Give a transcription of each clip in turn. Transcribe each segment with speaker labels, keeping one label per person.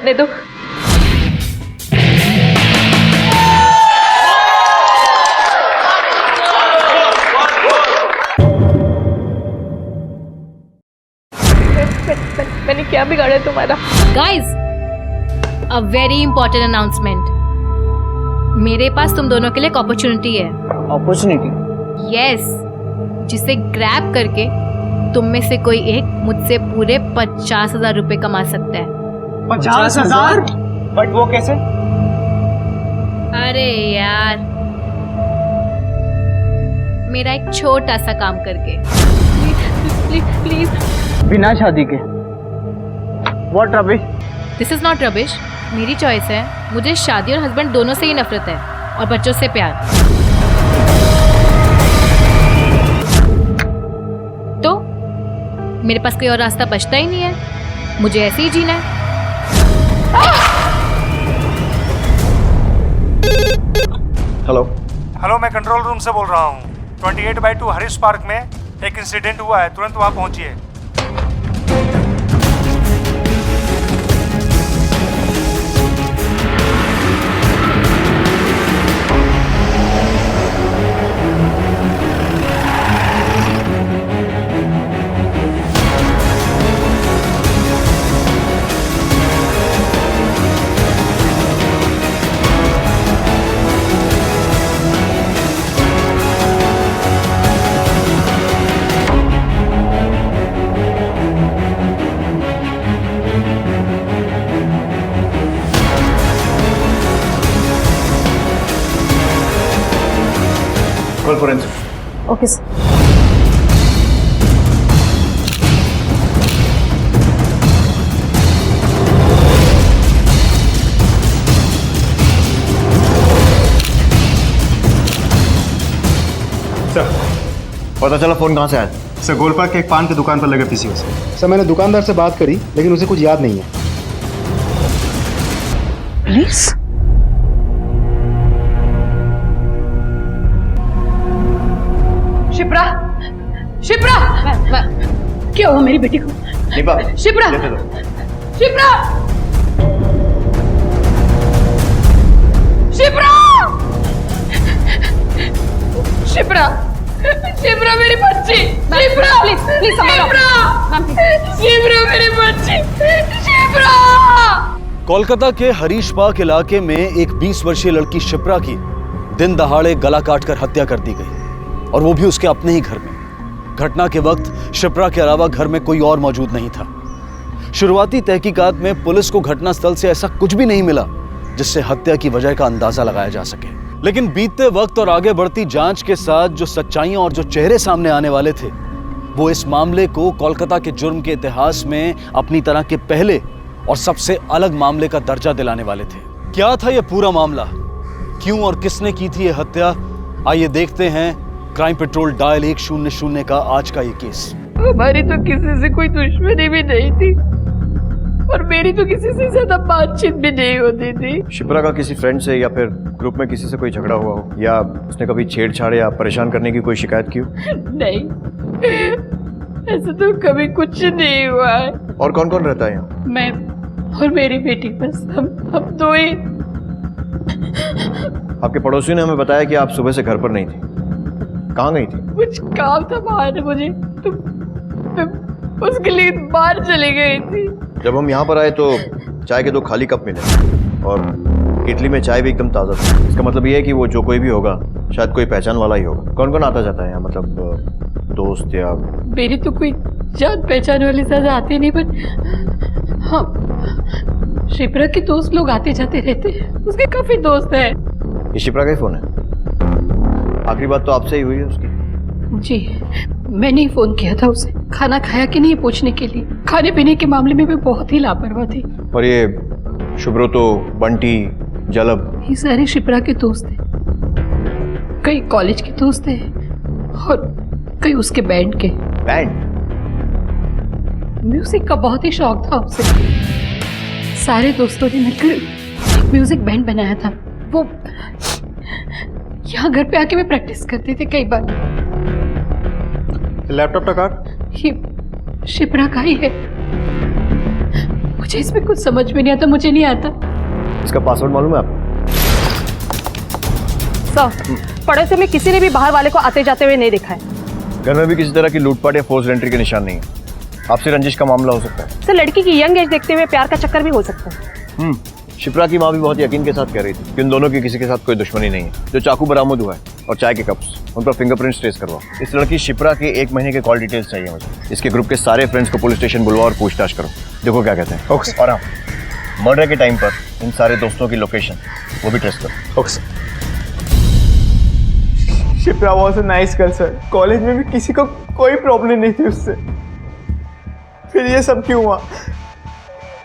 Speaker 1: करने दो। मैंने क्या बिगाड़ा तुम्हारा?
Speaker 2: Guys, a very important announcement. मेरे पास तुम दोनों के लिए एक अपॉर्चुनिटी है।
Speaker 3: अपॉर्चुनिटी?
Speaker 2: यस, जिसे ग्रैब करके तुम में से कोई एक मुझसे पूरे 50,000 रुपए कमा सकता है।
Speaker 3: 50,000? बट वो कैसे?
Speaker 2: अरे यार, मेरा एक छोटा सा काम करके। Please please.
Speaker 3: बिना शादी के? What rubbish?
Speaker 2: This is not rubbish. मेरी चॉइस है। मुझे शादी और हस्बैंड दोनों से ही नफरत है, और बच्चों से प्यार। तो मेरे पास कोई और रास्ता बचता ही नहीं है। मुझे ऐसे ही जीना है।
Speaker 4: हेलो, मैं कंट्रोल रूम से बोल रहा हूँ। 28/2 हरीश पार्क में एक इंसिडेंट हुआ है, तुरंत वहाँ पहुँचिए।
Speaker 5: Call forensic.
Speaker 1: Okay sir.
Speaker 5: Sir, पता चला फोन कहाँ से आया?
Speaker 4: सर, गोलपार्क के एक पान की दुकान पर लगे पीसीओ से।
Speaker 6: सर, मैंने दुकानदार से बात करी लेकिन उसे कुछ याद नहीं है।
Speaker 1: पुलिस? शिप्रा, शिप्रा, क्या हुआ मेरी बेटी को? शिप्रा, शिप्रा, शिप्रा, शिप्रा, शिप्रा मेरी बच्ची, शिप्रा, प्लीज प्लीज शिप्रा मेरी बच्ची, शिप्रा।
Speaker 7: कोलकाता के हरीश पार्क इलाके में एक 20 वर्षीय लड़की शिप्रा की दिन दहाड़े गला काटकर हत्या कर दी गई, और वो भी उसके अपने ही घर में। घटना के वक्त शिप्रा के अलावा घर में कोई और मौजूद नहीं था। शुरुआती तहकीकात में पुलिस को घटनास्थल से ऐसा कुछ भी नहीं मिला जिससे हत्या की वजह का अंदाजा लगाया जा सके। लेकिन बीतते वक्त और आगे बढ़ती जांच के साथ जो सच्चाइयां और जो चेहरे सामने आने वाले थे, वो इस मामले को कोलकाता के जुर्म के इतिहास में अपनी तरह के पहले और सबसे अलग मामले का दर्जा दिलाने वाले थे। क्या था ये पूरा मामला? क्यों और किसने की थी ये हत्या? आइए देखते हैं क्राइम पेट्रोल डायल 100 का आज का ये केस।
Speaker 1: हमारी तो किसी से कोई दुश्मनी भी नहीं थी, और मेरी तो किसी से ज्यादा बातचीत भी नहीं होती थी।
Speaker 5: शिप्रा का किसी फ्रेंड से या फिर ग्रुप में किसी से कोई झगड़ा हुआ हो, या उसने कभी छेड़छाड़ या परेशान करने की कोई शिकायत की हो?
Speaker 1: नहीं, ऐसा तो कभी कुछ नहीं हुआ है।
Speaker 5: और कौन कौन रहता है यहाँ?
Speaker 1: मैं और मेरी बेटी, बस हम दो ही।
Speaker 5: आपके पड़ोसियों ने हमें बताया कि आप सुबह से घर पर नहीं थी। कहाँ गई थी?
Speaker 1: कुछ काम था बाहर मुझे, तो मैं उसके लिए बाहर चली गई थी।
Speaker 5: जब हम यहाँ पर आए तो चाय के 2 खाली कप मिले, और केतली में चाय भी एकदम ताज़ा थी। इसका मतलब ये है कि वो जो कोई भी होगा शायद कोई पहचान वाला ही होगा। कौन कौन आता जाता है यहाँ, मतलब दोस्त या?
Speaker 1: मेरी तो कोई जान पहचान वाली ज्यादा आती नहीं, बट हाँ, शिप्रा के दोस्त लोग आते जाते रहते हैं। उसके काफी दोस्त हैं।
Speaker 5: ये शिप्रा का ही फोन है? आखिरी बात तो आपसे ही हुई है उसकी?
Speaker 1: जी, मैंने ही फोन किया था उसे, खाना खाया कि नहीं पूछने के लिए। खाने पीने के मामले में मैं बहुत ही लापरवाह थी।
Speaker 5: और ये शुभ्रोतो, बंटी, जलब,
Speaker 1: ये सारे शिप्रा के दोस्त हैं। कई कॉलेज के दोस्त हैं और कई उसके बैंड के।
Speaker 5: बैंड?
Speaker 1: म्यूजिक का बहुत ही शौक था उसे। सारे दोस्तों ने मिलकर एक म्यूजिक बैंड बनाया था। वो यहाँ घर पे आके मैं प्रैक्टिस करते थे कई बार।
Speaker 4: लैपटॉप का कार्ड?
Speaker 1: ये शिप्रा का ही है। मुझे इसमें कुछ समझ में नहीं आता, मुझे नहीं आता।
Speaker 5: इसका पासवर्ड मालूम है आपको?
Speaker 8: सर, पड़ोसी में किसी ने भी बाहर वाले को आते जाते हुए नहीं देखा है।
Speaker 5: घर में भी किसी तरह की लूटपाट या फोर्स एंट्री के निशान नहीं है। आपसे रंजिश का मामला हो सकता है।
Speaker 8: सर, लड़की की यंग एज देखते हुए प्यार का चक्कर भी हो सकता है।
Speaker 5: शिप्रा की माँ भी बहुत यकीन के साथ कह रही थी कि उन दोनों की किसी के साथ कोई दुश्मनी नहीं है। जो चाकू बरामद हुआ है और चाय के कप्स, उन पर फिंगरप्रिंट्स ट्रेस करवाओ। इस लड़की शिप्रा के 1 महीने के कॉल डिटेल्स चाहिए मुझे। इसके ग्रुप के सारे फ्रेंड्स को पुलिस स्टेशन बुलवाओ और पूछताछ करो, देखो क्या कहते हैं।
Speaker 6: ओके।
Speaker 5: और हाँ, मर्डर के टाइम पर इन सारे दोस्तों की लोकेशन वो भी ट्रेस करो।
Speaker 6: Okay sir.
Speaker 9: Shipra was a nice girl sir. College में भी किसी को कोई प्रॉब्लम नहीं थी उससे। फिर ये सब क्यों हुआ,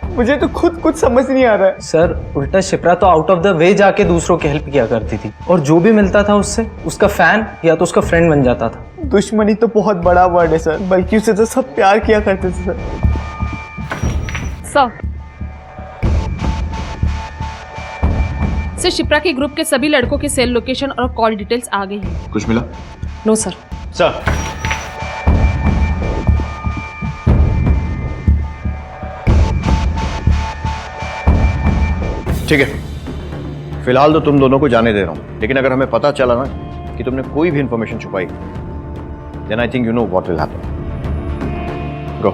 Speaker 9: मुझे तो खुद कुछ समझ नहीं आ रहा है।
Speaker 10: सर, उल्टा शिप्रा तो आउट ऑफ द वे जाके दूसरों की हेल्प किया करती थी, और जो भी मिलता था उससे उसका फैन या तो उसका फ्रेंड बन जाता था।
Speaker 9: दुश्मनी तो बहुत बड़ा वर्ड है सर, बल्कि उसे तो सब प्यार किया करते थे सर।
Speaker 8: सर, शिप्रा के ग्रुप के सभी लड़कों के सेल लोकेशन और कॉल डिटेल्स आ गई हैं।
Speaker 5: कुछ मिला?
Speaker 8: No sir.
Speaker 5: सर, ठीक है, फिलहाल तो तुम दोनों को जाने दे रहा हूं, लेकिन अगर हमें पता चला ना कि तुमने कोई भी इंफॉर्मेशन छुपाई, then I think you know what will happen. Go.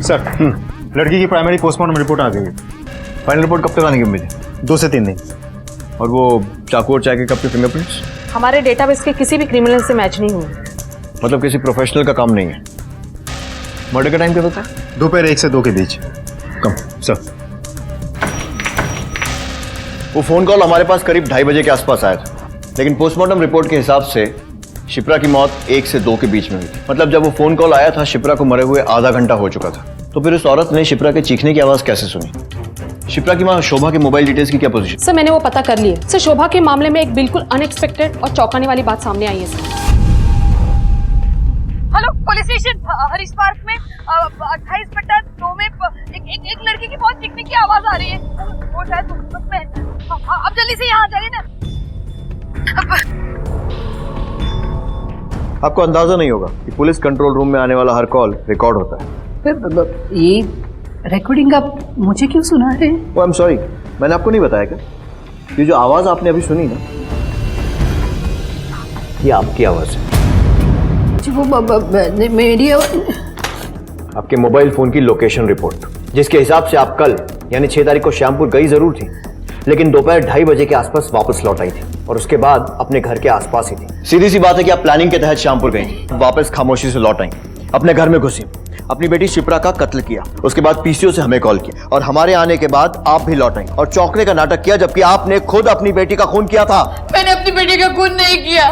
Speaker 6: Sir, लड़की की प्राइमरी पोस्टमार्टम रिपोर्ट आ गई है।
Speaker 5: फाइनल रिपोर्ट कब तक आने की उम्मीद है?
Speaker 6: 2 से 3 दिन।
Speaker 5: और वो चाकू और चाय के कप के फिंगरप्रिंट्स?
Speaker 8: हमारे डेटाबेस के किसी भी क्रिमिनल से मैच नहीं हुए।
Speaker 5: मतलब किसी प्रोफेशनल का काम नहीं है। मर्डर का टाइम क्या होता है?
Speaker 6: दोपहर 1 से 2 के बीच। कम सर।
Speaker 5: वो फोन कॉल हमारे पास करीब 2:30 बजे के आसपास आया था, लेकिन पोस्टमार्टम रिपोर्ट के हिसाब से शिप्रा की मौत 1 से 2 के बीच में हुई थी। मतलब जब वो फोन कॉल आया था, शिप्रा को मरे हुए आधा घंटा हो चुका था। तो फिर उस औरत ने शिप्रा के चीखने की आवाज कैसे सुनी? शिप्रा की मां शोभा के मोबाइल डिटेल्स की क्या पोजीशन?
Speaker 8: सर, मैंने वो पता कर लिया। सर, शोभा के मामले में एक बिल्कुल अनएक्सपेक्टेड और चौंकाने वाली बात सामने आई है sir.
Speaker 11: Hello, police station Harish park में 28/2 में एक लड़के की बहुत चीखने की आवाज आ रही है। वो शायद उसमें है। अब जल्दी से यहाँ आ जाइए ना।
Speaker 5: आपको अंदाजा नहीं होगा कि पुलिस कंट्रोल रूम में आने वाला हर कॉल रिकॉर्ड होता है।
Speaker 1: ये रिकॉर्डिंग आप मुझे क्यों सुना रहे हैं?
Speaker 5: आई एम सॉरी, मैंने आपको नहीं बताया क्या? ये जो आवाज आपने अभी सुनी ना, ये आपकी आवाज है।
Speaker 1: वो मेरी
Speaker 5: आपके मोबाइल फोन की लोकेशन रिपोर्ट, जिसके हिसाब से आप कल यानी 6 तारीख को श्यामपुर गई जरूर थी, लेकिन दोपहर 2:30 बजे के आसपास वापस लौट आई थी और उसके बाद अपने घर के आसपास ही थी। सीधी सी बात है कि आप प्लानिंग के तहत श्यामपुर गई, वापस खामोशी से लौट आई, अपने घर में घुसी, अपनी बेटी शिप्रा का कत्ल किया, उसके बाद पीसीओ से हमें कॉल किया और हमारे आने के बाद आप भी लौट आई और चौंकने का नाटक किया, जबकि आपने खुद अपनी बेटी का खून किया था।
Speaker 1: मैंने अपनी बेटी का खून नहीं किया।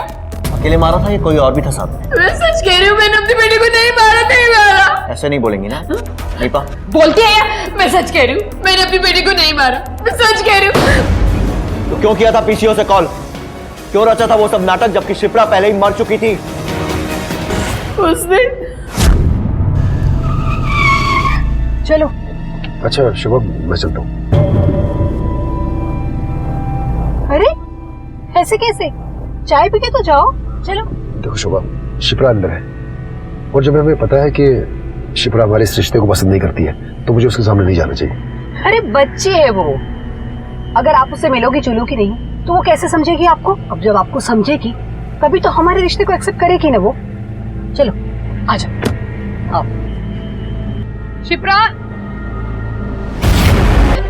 Speaker 5: अकेले मारा था या कोई और भी था साथ में?
Speaker 1: मैं सच कह रही हूँ, मैंने अपनी बेटी को नहीं मारा।
Speaker 5: ऐसे नहीं बोलेंगी ना दीपा?
Speaker 1: बोलती है यार, मैं सच कह रही हूँ, मैंने अपनी बेटी को नहीं मारा, मैं सच कह रही हूँ।
Speaker 5: तो क्यों किया था पीसीओ से कॉल? क्यों रचा था वो सब नाटक, जबकि शिप्रा पहले ही मर चुकी थी?
Speaker 1: उसने
Speaker 8: चलो।
Speaker 6: अच्छा शुभम, मैं चलता हूँ।
Speaker 11: अरे ऐसे कैसे? चाय पी के तो जाओ। चलो।
Speaker 6: देखो शोभा, शिप्रा अंदर है और जब हमें पता है कि शिप्रा हमारे इस रिश्ते को पसंद नहीं करती है, तो मुझे उसके सामने नहीं जाना चाहिए।
Speaker 11: अरे बच्ची है वो, अगर आप उससे मिलोगी जुलोगी नहीं तो वो कैसे समझेगी आपको? अब जब आपको समझेगी तभी तो हमारे रिश्ते को एक्सेप्ट करेगी ना वो। चलो आ जाओ। आओ।
Speaker 1: शिप्रा,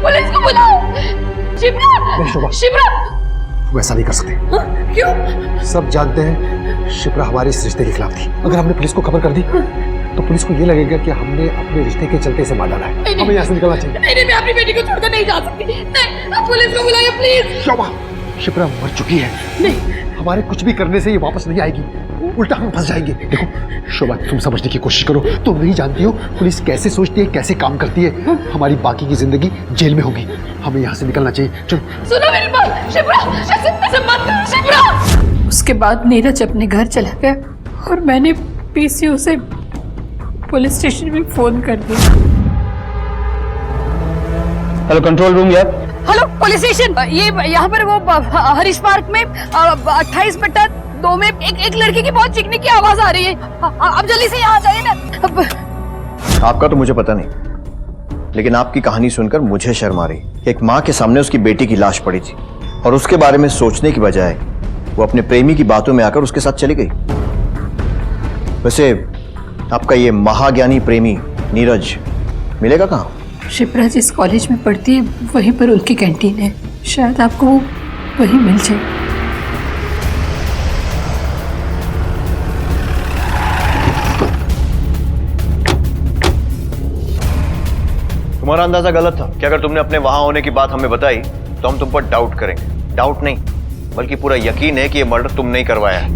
Speaker 1: पुलिस को बुलाओ। शिप्रा, शिप्रा,
Speaker 6: वो ऐसा नहीं कर सकते।
Speaker 1: क्यों?
Speaker 6: सब जानते हैं शिप्रा हमारे इस रिश्ते के खिलाफ थी। अगर हमने पुलिस को खबर कर दी तो पुलिस को ये लगेगा कि हमने अपने रिश्ते के चलते इसे मार डाला है। हमें यहाँ से निकलना चाहिए।
Speaker 1: नहीं, मैं अपनी बेटी को छोड़कर नहीं जा सकती। नहीं, आप पुलिस को बुलाइए प्लीज।
Speaker 6: शोभा, शिप्रा मर चुकी है।
Speaker 1: नहीं,
Speaker 6: हमारे कुछ भी करने से ये वापस नहीं आएगी, उल्टा हम फंस जाएंगे। देखो शोभा, तुम समझने की कोशिश करो। तुम नहीं जानती हो पुलिस कैसे सोचती है, कैसे काम करती है। हमारी बाकी की जिंदगी जेल में होगी। हमें यहाँ से निकलना चाहिए। चलो।
Speaker 1: सुनो मेरी बात। शिप्रा, ऐसे मत करो शिप्रा। उसके बाद नीरज अपने घर चला गया और मैंने पीसीओ से पुलिस स्टेशन में फोन कर दिया।
Speaker 3: हेलो कंट्रोल रूम यार,
Speaker 11: हेलो पुलिस स्टेशन, ये यहाँ पर वो हरीश पार्क में 28/2 में एक लड़की की बहुत चीखने की आवाज आ रही है। आप जल्दी से यहाँ आ जाइए ना।
Speaker 5: आपका तो मुझे पता नहीं, लेकिन आपकी कहानी सुनकर मुझे शर्म आ रही। एक माँ के सामने उसकी बेटी की लाश पड़ी थी और उसके बारे में सोचने की बजाय वो अपने प्रेमी की बातों में आकर उसके साथ चली गई। वैसे आपका ये महाज्ञानी प्रेमी नीरज मिलेगा कहाँ?
Speaker 1: शिप्रा जिस कॉलेज में पढ़ती है वहीं पर उनकी कैंटीन है, शायद आपको वो वहीं मिल जाए।
Speaker 5: तुम्हारा अंदाजा गलत था कि अगर तुमने अपने वहां होने की बात हमें बताई तो हम तुम पर डाउट करेंगे। डाउट नहीं बल्कि पूरा यकीन है कि ये मर्डर तुमने ही करवाया है।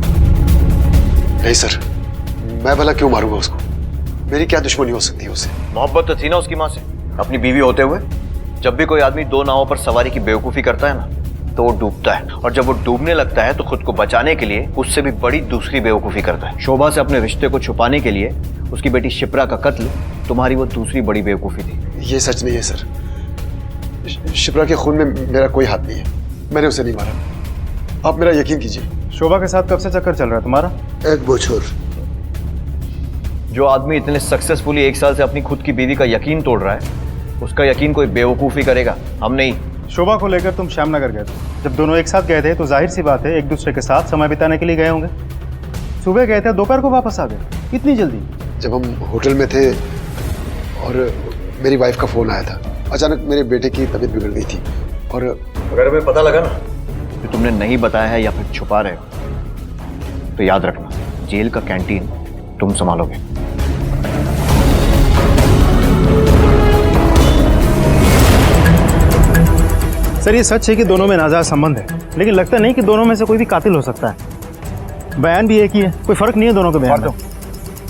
Speaker 6: नहीं सर, मैं भला क्यों मारूंगा उसको? मेरी क्या दुश्मनी हो सकती है उससे?
Speaker 5: मोहब्बत तो थी ना उसकी माँ से, अपनी बीवी होते हुए। जब भी कोई आदमी दो नावों पर सवारी की बेवकूफी करता है ना तो वो डूबता है, और जब वो डूबने लगता है तो खुद को बचाने के लिए उससे भी बड़ी दूसरी बेवकूफी करता है। शोभा से अपने रिश्ते को छुपाने के लिए उसकी बेटी शिप्रा का कत्ल तुम्हारी वो दूसरी बड़ी बेवकूफी थी।
Speaker 6: ये सच नहीं है सर, शिप्रा के खून में मेरा कोई हाथ नहीं है, मैंने उसे नहीं मारा, आप मेरा यकीन कीजिए।
Speaker 4: शोभा के साथ कब से चक्कर चल रहा है तुम्हारा?
Speaker 6: एक बोछोर।
Speaker 5: जो आदमी इतने सक्सेसफुली 1 साल से अपनी खुद की बीवी का यकीन तोड़ रहा है उसका यकीन कोई बेवकूफी करेगा, हम नहीं।
Speaker 4: शोभा को लेकर तुम श्यामनगर गए थे। जब दोनों एक साथ गए थे तो जाहिर सी बात है एक दूसरे के साथ समय बिताने के लिए गए होंगे। सुबह गए थे, दोपहर को वापस आ गए, इतनी जल्दी?
Speaker 6: जब हम होटल में थे और मेरी वाइफ का फोन आया था, अचानक मेरे बेटे की तबीयत बिगड़ गई थी और
Speaker 5: अगर हमें पता लगा ना कि तुमने नहीं बताया है या फिर छुपा रहे हो तो याद रखना जेल का कैंटीन तुम संभालोगे।
Speaker 4: सर ये सच है कि दोनों में नाजायज संबंध है, लेकिन लगता नहीं कि दोनों में से कोई भी कातिल हो सकता है। बयान भी एक ही है, कोई फर्क नहीं है दोनों के बयान में।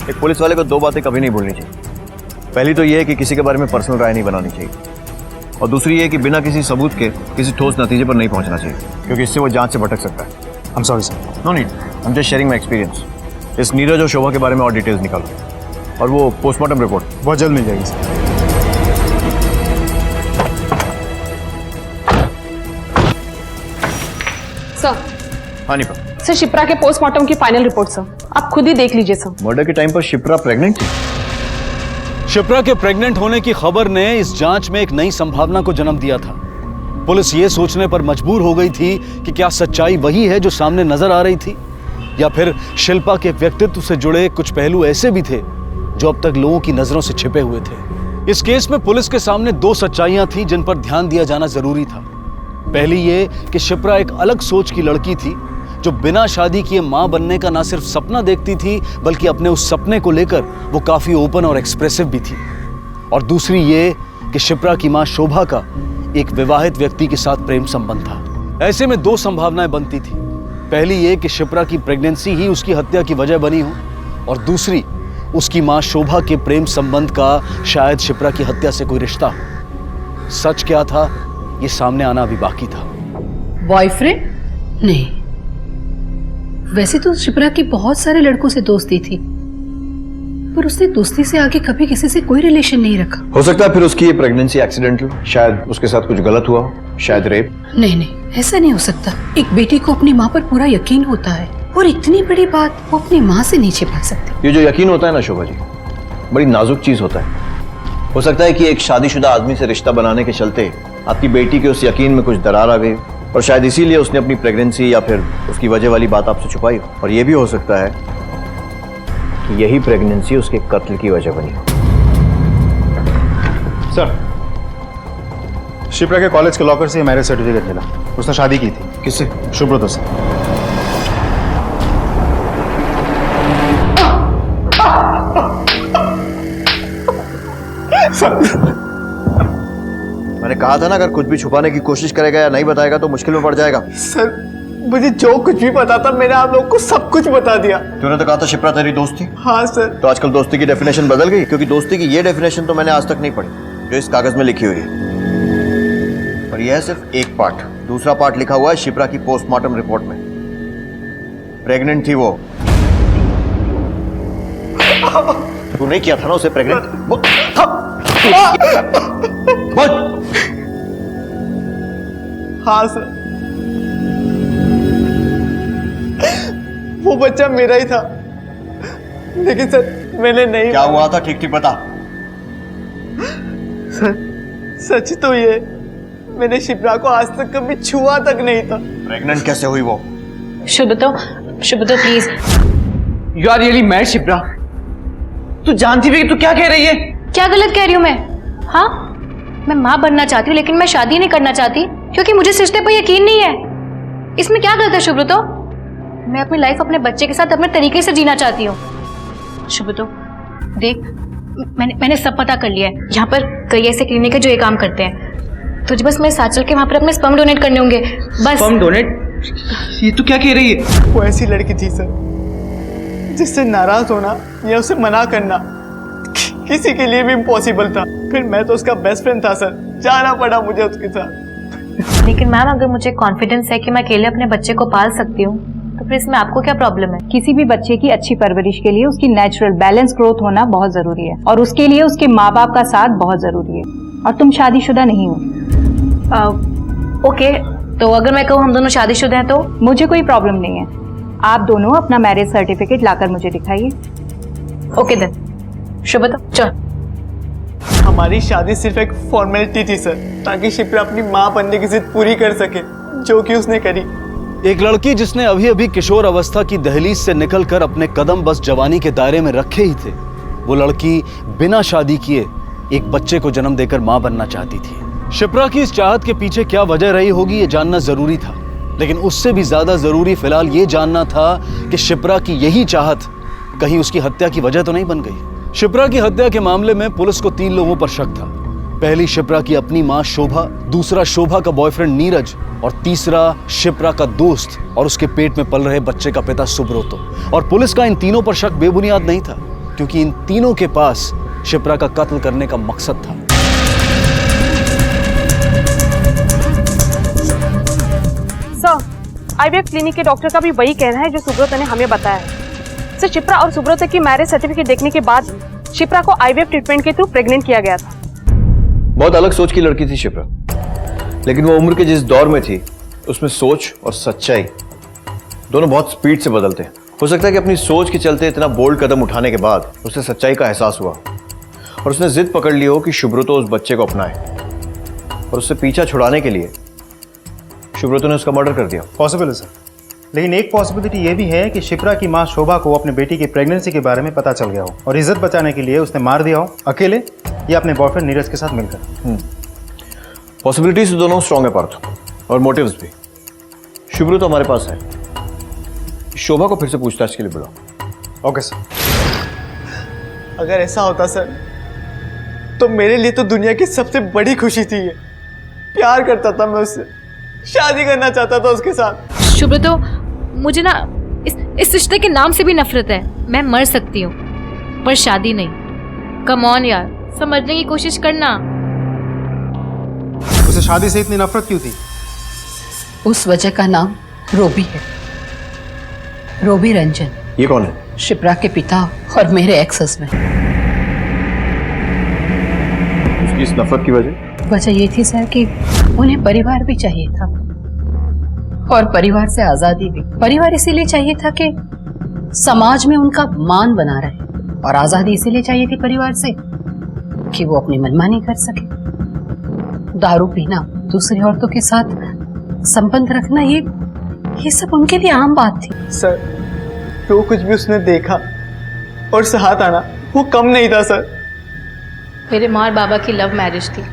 Speaker 5: एक पुलिस वाले को 2 बातें कभी नहीं भूलनी चाहिए। पहली तो ये है कि किसी के बारे में पर्सनल राय नहीं बनानी चाहिए, और दूसरी ये कि बिना किसी सबूत के किसी ठोस नतीजे पर नहीं पहुंचना चाहिए, क्योंकि इससे वो जांच से भटक सकता है।
Speaker 4: I am sorry sir.
Speaker 5: No need, I am just sharing my experience. इस नीरज और शोभा के बारे में और डिटेल्स निकालो, और वो पोस्टमार्टम रिपोर्ट
Speaker 4: बहुत जल्द मिल जाएगी सर।
Speaker 8: सर,
Speaker 5: हाँ निपा।
Speaker 8: सर शिप्रा के पोस्टमार्टम की फाइनल रिपोर्ट सर, आप खुद ही देख लीजिए सर।
Speaker 5: मर्डर के टाइम पर शिप्रा प्रेग्नेंट थी।
Speaker 7: शिप्रा के प्रेग्नेंट होने की खबर ने इस जांच में एक नई संभावना को जन्म दिया था। पुलिस ये सोचने पर मजबूर हो गई थी कि क्या सच्चाई वही है जो सामने नजर आ रही थी, या फिर शिल्पा के व्यक्तित्व से जुड़े कुछ पहलू ऐसे भी थे जो अब तक लोगों की नजरों से छिपे हुए थे। इस केस में पुलिस के सामने 2 सच्चाइयां थी जिन पर ध्यान दिया जाना जरूरी था। पहली ये कि शिप्रा एक अलग सोच की लड़की थी जो बिना शादी किए मां बनने का ना सिर्फ सपना देखती थी बल्कि अपने उस सपने को लेकर वो काफी ओपन और एक्सप्रेसिव भी थी। और दूसरी ये कि शिप्रा की मां शोभा का एक विवाहित व्यक्ति के साथ प्रेम संबंध था। ऐसे में 2 संभावनाएं बनती थी। पहली ये कि शिप्रा की प्रेगनेंसी ही उसकी हत्या की वजह बनी हो, और दूसरी उसकी मां शोभा के प्रेम संबंध का शायद शिप्रा की हत्या से कोई रिश्ता हो। सच क्या था ये सामने आना अभी बाकी था।
Speaker 1: बॉयफ्रेंड? नहीं, वैसे तो शिप्रा की बहुत सारे लड़कों से दोस्ती थी, पर उसने दोस्ती से आगे कभी किसी से कोई रिलेशन नहीं रखा।
Speaker 5: हो सकता है फिर उसकी ये प्रेगनेंसी एक्सीडेंटल, शायद उसके साथ कुछ गलत हुआ, शायद रेप।
Speaker 1: नहीं, ऐसा नहीं हो सकता। एक बेटी को अपनी माँ पर पूरा यकीन होता है, और इतनी बड़ी बात वो अपनी माँ से नहीं छिपा सकती।
Speaker 5: ये जो यकीन होता है ना शोभा जी, बड़ी नाजुक चीज होता है। हो सकता है कि एक शादीशुदा आदमी से रिश्ता बनाने के चलते आपकी बेटी के उस यकीन में कुछ दरार आ गई, और शायद इसीलिए उसने अपनी प्रेगनेंसी या फिर उसकी वजह वाली बात आपसे छुपाई। और ये भी हो सकता है कि यही प्रेगनेंसी उसके कत्ल की वजह बनी।
Speaker 4: सर, शिप्रा के कॉलेज के लॉकर से मैरिज सर्टिफिकेट मिला। उसने शादी की थी।
Speaker 5: किससे?
Speaker 4: सुब्रत से।
Speaker 5: मैंने कहा था ना, अगर कुछ भी छुपाने की कोशिश करेगा या नहीं बताएगा तो मुश्किल में पड़ जाएगा।
Speaker 9: सर, मुझे जो कुछ भी पता था मैंने आप लोगों को सब कुछ बता दिया।
Speaker 5: तूने तो कहा था शिप्रा तेरी दोस्त थी।
Speaker 9: हाँ सर।
Speaker 5: तो आजकल दोस्ती की डेफिनेशन बदल गई, क्योंकि दोस्ती की ये डेफिनेशन तो मैंने आज तक नहीं पढ़ी जो इस कागज में लिखी हुई है। और यह है सिर्फ एक पार्ट। दूसरा पार्ट लिखा हुआ है शिप्रा की पोस्टमार्टम रिपोर्ट में। प्रेग्नेंट थी वो। तू नहीं किया था ना उसे प्रेग्नेंट?
Speaker 9: हाँ सर, वो बच्चा मेरा ही था, लेकिन सर मैंने नहीं।
Speaker 5: क्या हुआ था ठीक ठीक बता।
Speaker 9: सर सच तो ये, मैंने शिप्रा को आज तक कभी छुआ तक नहीं था।
Speaker 5: प्रेग्नेंट कैसे हुई वो?
Speaker 2: Shubhato please.
Speaker 10: You are really mad Shipra. तू जानती भी कि तू क्या कह रही है?
Speaker 2: क्या गलत कह रही हूँ मैं? हाँ, मैं माँ बनना चाहती हूँ, लेकिन मैं शादी नहीं करना चाहती क्योंकि मुझे इस रिश्ते पर यकीन नहीं है। इसमें क्या गलत है शुभतो? मैं अपनी लाइफ अपने बच्चे के साथ अपने तरीके से जीना चाहती हूँ। शुभतो देख, मैंने सब पता कर लिया है। यहाँ पर कई ऐसे क्लिनिक है जो ये काम करते हैं। तुझे बस मेरे साथ चल के वहाँ पर अपने स्पर्म डोनेट करने होंगे बस।
Speaker 10: Sperm donate? ये तू क्या कह रही है?
Speaker 9: वो ऐसी लड़की थी सर, जिससे नाराज होना या उसे मना करना किसी के लिए भी इम्पॉसिबल था। फिर मैं तो उसका बेस्ट फ्रेंड था सर, जाना पड़ा मुझे उसके साथ।
Speaker 2: लेकिन मैम, अगर मुझे कॉन्फिडेंस है कि मैं अकेले अपने बच्चे को पाल सकती हूँ, तो फिर इसमें आपको क्या प्रॉब्लम है?
Speaker 12: किसी भी बच्चे की अच्छी परवरिश के लिए उसकी नेचुरल बैलेंस ग्रोथ होना बहुत जरूरी है, और उसके लिए उसके माँ बाप का साथ बहुत जरूरी है। और तुम शादीशुदा नहीं हो।
Speaker 2: ओके, तो अगर मैं कहूँ हम दोनों शादीशुदा हैं तो?
Speaker 12: मुझे कोई प्रॉब्लम नहीं है। आप दोनों अपना मैरिज सर्टिफिकेट लाकर मुझे दिखाइए।
Speaker 2: ओके देन, शुभतो चल।
Speaker 9: हमारी शादी सिर्फ एक फॉर्मेलिटी थी सर, ताकि शिप्रा अपनी माँ बनने की जिद पूरी कर सके, जो कि उसने करी।
Speaker 7: एक लड़की जिसने अभी अभी किशोर अवस्था की दहलीज से निकलकर अपने कदम बस जवानी के दायरे में रखे ही थे, वो लड़की बिना शादी किए एक बच्चे को जन्म देकर मां बनना चाहती थी। शिप्रा की इस चाहत के पीछे क्या वजह रही होगी ये जानना जरूरी था, लेकिन उससे भी ज्यादा जरूरी फिलहाल ये जानना था कि शिप्रा की यही चाहत कहीं उसकी हत्या की वजह तो नहीं बन गई। शिप्रा की हत्या के मामले में पुलिस को 3 लोगों पर शक था। पहली शिप्रा की अपनी मां शोभा, दूसरा शोभा का बॉयफ्रेंड नीरज, और तीसरा शिप्रा का दोस्त और उसके पेट में पल रहे बच्चे का पिता सुब्रतो। और पुलिस का इन तीनों पर शक बेबुनियाद नहीं था, क्योंकि इन तीनों के पास शिप्रा का कत्ल करने का मकसद था।
Speaker 8: सर, आईवीएफ क्लिनिक के डॉक्टर का भी वही कहना है जो सुब्रतो ने हमें बताया है। सर, शिप्रा और सुब्रतो की मैरिज सर्टिफिकेट देखने के बाद शिप्रा को आईवीएफ ट्रीटमेंट के थ्रू प्रेग्नेंट किया गया था।
Speaker 5: बहुत अलग सोच की लड़की थी शिप्रा, लेकिन वो उम्र के जिस दौर में थी उसमें सोच और सच्चाई दोनों बहुत स्पीड से बदलते हैं। हो सकता है कि अपनी सोच के चलते इतना बोल्ड कदम उठाने के बाद उसे सच्चाई का एहसास हुआ और उसने जिद पकड़ ली हो कि सुब्रतो उस बच्चे को अपनाए, और उससे पीछा छुड़ाने के लिए सुब्रतो ने उसका मर्डर कर दिया।
Speaker 4: पॉसिबल है सर, लेकिन एक पॉसिबिलिटी ये भी है कि शिप्रा की मां शोभा को अपने बेटी की प्रेगनेंसी के बारे में पता चल गया हो और इज्जत बचाने के लिए उसने मार दिया हो, अकेले या अपने बॉयफ्रेंड नीरज के साथ मिलकर।
Speaker 5: पॉसिबिलिटीज तो दोनों स्ट्रॉन्ग है पार्थ, और मोटिव्स भी। शुभ्रू तो हमारे पास है, शोभा को फिर से पूछताछ के लिए बुलाओ।
Speaker 4: Okay sir.
Speaker 9: अगर ऐसा होता सर, तो मेरे लिए तो दुनिया की सबसे बड़ी खुशी थी ये। प्यार करता था मैं उससे, शादी करना चाहता था उसके साथ।
Speaker 2: शुभतो, मुझे ना इस रिश्ते के नाम से भी नफरत है। मैं मर सकती हूँ पर शादी नहीं। कम ऑन यार, समझने की कोशिश करना।
Speaker 4: उसे शादी से इतनी नफरत क्यों थी?
Speaker 1: उस वजह का नाम रोबी है, रोबी रंजन।
Speaker 5: ये कौन है?
Speaker 1: शिप्रा के पिता और मेरे एक्स हस्बैंड।
Speaker 5: उसकी इस नफरत की वजह
Speaker 1: ये थी सर कि उन्हें परिवार भी चाहिए था और परिवार से आजादी भी। परिवार इसीलिए चाहिए था कि समाज में उनका मान बना रहे, और आजादी इसीलिए चाहिए थी परिवार से कि वो अपनी मनमानी कर सके। दारू पीना, दूसरी औरतों के साथ संबंध रखना, ये सब उनके लिए आम बात थी।
Speaker 9: सर, जो कुछ भी उसने देखा और सहा था ना, वो कम नहीं था सर।
Speaker 2: मेरे माँ और बाबा की लव मैरिज थी।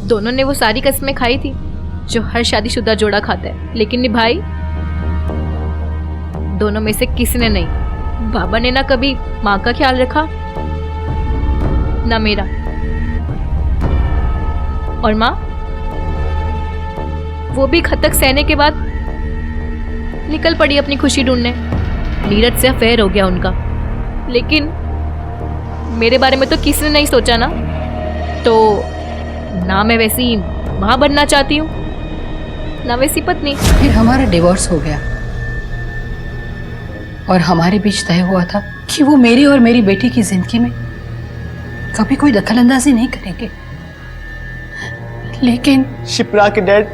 Speaker 2: दोनों ने वो सारी कस्में खाई थी जो हर शादीशुदा जोड़ा खाता है, लेकिन निभाई दोनों में से किसी ने नहीं। बाबा ने ना कभी माँ का ख्याल रखा ना मेरा, और माँ वो भी खतक सहने के बाद निकल पड़ी अपनी खुशी ढूंढने। नीरज से अफेयर हो गया उनका, लेकिन मेरे बारे में तो किसी ने नहीं सोचा ना। तो ना मैं वैसी माँ बनना चाहती हूँ ना वैसी पत्नी।
Speaker 1: फिर हमारा डिवोर्स हो गया और हमारे बीच तय हुआ था कि वो मेरी और मेरी बेटी की जिंदगी में कभी कोई दखलंदाजी नहीं करेंगे। लेकिन
Speaker 9: शिप्रा के डैड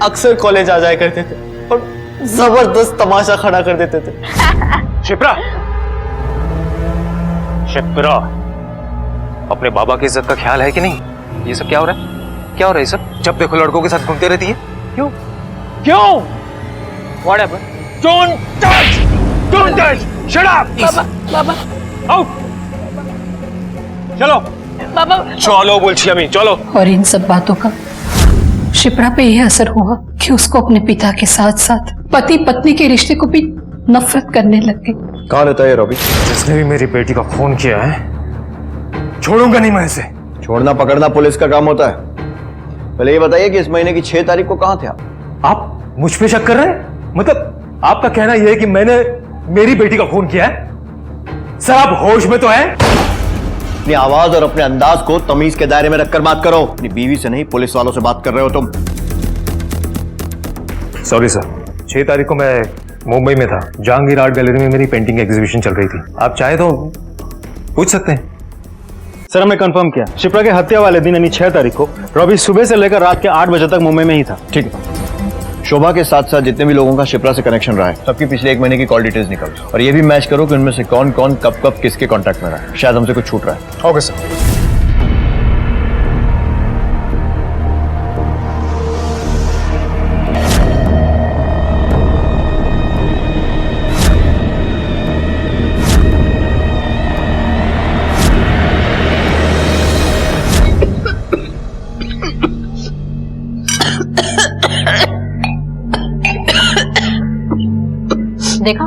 Speaker 9: अक्सर कॉलेज आ जाया करते थे और जबरदस्त तमाशा खड़ा कर देते थे।
Speaker 10: शिप्रा, शिप्रा, अपने बाबा की इज्जत का ख्याल है कि नहीं? ये सब क्या हो रहा है? क्या हो रहा है ये सब? जब देखो लड़कों के साथ घूमते रहती है। क्यों? क्यों? What happened? Don't touch! Don't touch! Shut up!
Speaker 8: Baba
Speaker 10: Out! चलो
Speaker 8: बाबा
Speaker 10: चलो बोलची अम्मी, चलो।
Speaker 1: और इन सब बातों का शिप्रा पे यह असर हुआ कि उसको अपने पिता के साथ साथ पति पत्नी के रिश्ते को भी नफरत करने लग गई।
Speaker 5: कहाँ रहता है रॉबी?
Speaker 10: जिसने भी मेरी बेटी का खून किया है, छोड़ूंगा नहीं मैं इसे।
Speaker 5: छोड़ना पकड़ना पुलिस का काम होता है। पहले ये बताइए कि इस महीने की 6 तारीख को कहाँ थे
Speaker 10: आप मुझ पे शक कर रहे हैं? मतलब आपका कहना यह है कि मैंने मेरी बेटी का खून किया है? सर आप होश में तो हैं?
Speaker 5: अपनी आवाज और अपने अंदाज को तमीज के दायरे में रखकर बात करो। अपनी बीवी से नहीं, पुलिस वालों से बात कर रहे हो तुम।
Speaker 10: सॉरी सर, 6 तारीख को मैं मुंबई में था। जहांगीर आर्ट गैलरी में मेरी पेंटिंग एग्जीबिशन चल रही थी। आप चाहे तो पूछ सकते हैं।
Speaker 4: सर हमने कंफर्म किया, शिप्रा के हत्या वाले दिन यानी 6 तारीख को रॉबी सुबह से लेकर रात के 8 बजे तक मुंबई में ही था।
Speaker 5: ठीक है। शोभा के साथ साथ जितने भी लोगों का शिप्रा से कनेक्शन रहा है, सबकी पिछले 1 महीने की कॉल डिटेल्स निकालो और ये भी मैच करो कि उनमें से कौन कौन कब कब किसके कांटेक्ट में रहा है। शायद हमसे कुछ छूट रहा है।
Speaker 4: Okay sir.
Speaker 2: देखा,